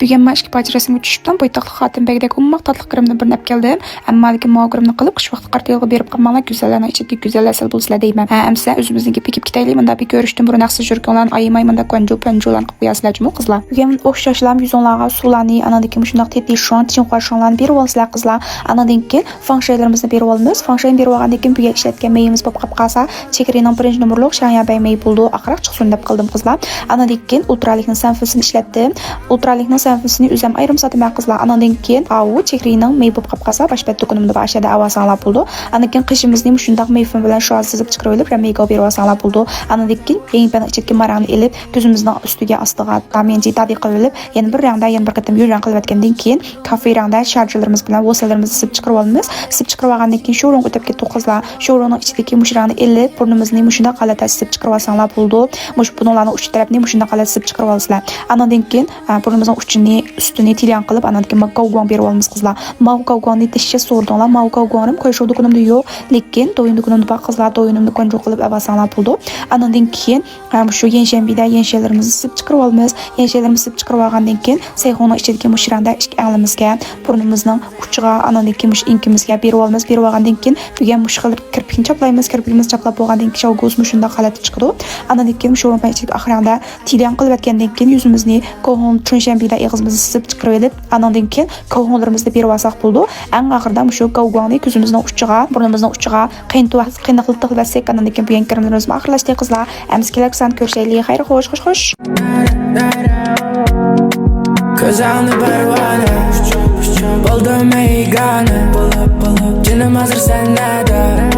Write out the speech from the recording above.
Bugun men ikki parcha rasmga tushibdim. Boytaqli Xotinbegdek ummoq tatlı kirimni bir nap keldim. Ammo lekin muagirimni qilib qish vaqti qartiyilga berib qolmanglar. Go'zallarning ichidagi go'zal asal bo'lsizlar deyman. Amsa o'zimizniki pekib ketaylik. Menda bir ko'rishdim burun aqsi jurkonlarni ayamay menda panjolan qilib qo'yasizlarmi qizlar. Bugun o'xshashlar yuzonlarga suvlarni anadagi shundoq tetiy shon tin qo'shonlarni berib olsizlar qizlar. Anadan keyin fangshalarimizni berib olamiz. Fangshay berib olgandan keyin bu ishlatgan meyimiz bo'lib qolsa, chekrining birinchi nomerlik shanya baymay bo'ldi. Aqroq chiqsin deb qildim qizlar. Anadan keyin ultralikning sanfisini ishlatdim. Ultralikning sanfisini o'zim ayrim sotaman qizlar. Anadan keyin u chekrining mey bo'lib qolsa, boshqa do'konimda bashada avasanlar bo'ldi. Anadan keyin qishimizni shundoq meyfim bilan shu sizib chiqarib olib, meyga berib avasanlar bo'ldi. Anadan keyin yengpan ichidagi maraqni elib, ko'zimizning ustiga ostiga tamenji tadi qilib, yana bir rangda yana bir qatam yurgan qilib atgandan keyin kafe rangda sharjlarimiz bilan vosalarimizni sizib chiqarib olamiz. Sizib chiqarib olgandan keyin sho'rong o'tib ketdi qizlar. Sho'rongning ichidagi mushrangni elib, burnimizni shundoq qalata sizib chiqarib olsanlar bo'ldi. Mush bunlarning uch tarafini shundoq qalata sizib chiqarib olsizlar. Anadan keyin burnimizning uchini ustini tilyan qilib, anadan keyin mavqavgon berib olamiz qizlar. Mavqavgonni tishga so'rdinglar. Mavqavgonim qo'yishib do'konimda yo'q, lekin do'yin do'konimda bor qizlar do'yinimni konjur qilib avasanlar bo'ldi. Anadan keyin shu yenshanbida yenshalarimizni sizib chiqarib olamiz. Yenshalarimizni sizib chiqarib olgandan keyin sayxonning ichidagi mushrangda ikki anglimizga, burnimizning uchiga, anadan keyin mush inkimizga berib olamiz. Berib olgandan keyin bugan mush qilib kirpikni chaplaymiz. Kirpikimizni chaplab bo'lgandan keyin shovgoz shunda qalati chiqadi. Anadan keyin sho'rongdan ichidagi oxirida tilyan qilib atgandan keyin yuzimizni qo'hon chunshanbida ig'izimizni sizib chiqarib olib, anadan keyin qo'honlarimizni berib olsak bo'ldi. Eng oxirida shu qo'honni ko'zimizning uchiga, burnimizning uchiga qiynaqlik qilsak, anadan keyin bugan kirimlarimizni oxirlashdik qizlar. Amsi kelaksan ko'rishaylik. Xayr, xo'sh. Cause I'm the better one. Bulldog me gone. Canım hazır sen nerede?